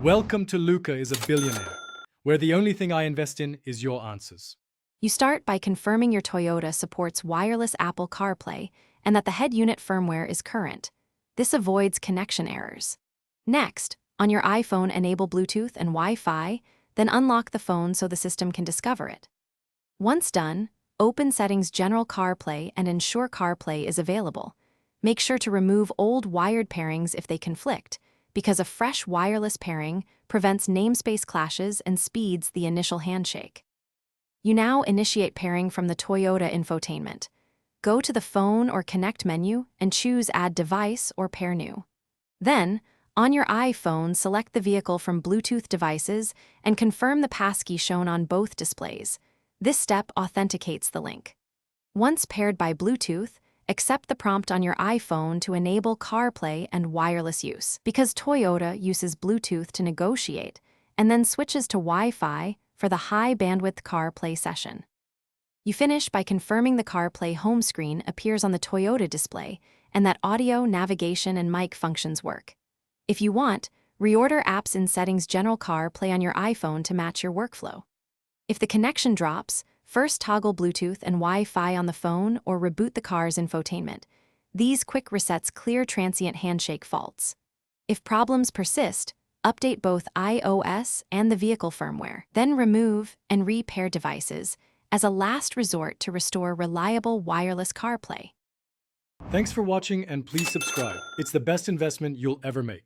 Welcome to Luca is a Billionaire, where the only thing I invest in is your answers. You start by confirming your Toyota supports wireless Apple CarPlay and that the head unit firmware is current. This avoids connection errors. Next, on your iPhone, enable Bluetooth and Wi-Fi, then unlock the phone so the system can discover it. Once done, open Settings General CarPlay and ensure CarPlay is available. Make sure to remove old wired pairings if they conflict, because a fresh wireless pairing prevents namespace clashes and speeds the initial handshake. You now initiate pairing from the Toyota infotainment. Go to the Phone or Connect menu and choose Add Device or Pair New. Then, on your iPhone, select the vehicle from Bluetooth devices and confirm the passkey shown on both displays. This step authenticates the link. Once paired by Bluetooth, accept the prompt on your iPhone to enable CarPlay and wireless use, because Toyota uses Bluetooth to negotiate and then switches to Wi-Fi for the high-bandwidth CarPlay session. You finish by confirming the CarPlay home screen appears on the Toyota display and that audio, navigation, and mic functions work. If you want, reorder apps in Settings General CarPlay on your iPhone to match your workflow. If the connection drops, first toggle Bluetooth and Wi-Fi on the phone or reboot the car's infotainment. These quick resets clear transient handshake faults. If problems persist, update both iOS and the vehicle firmware, then remove and repair devices as a last resort to restore reliable wireless CarPlay. Thanks for watching and please subscribe. It's the best investment you'll ever make.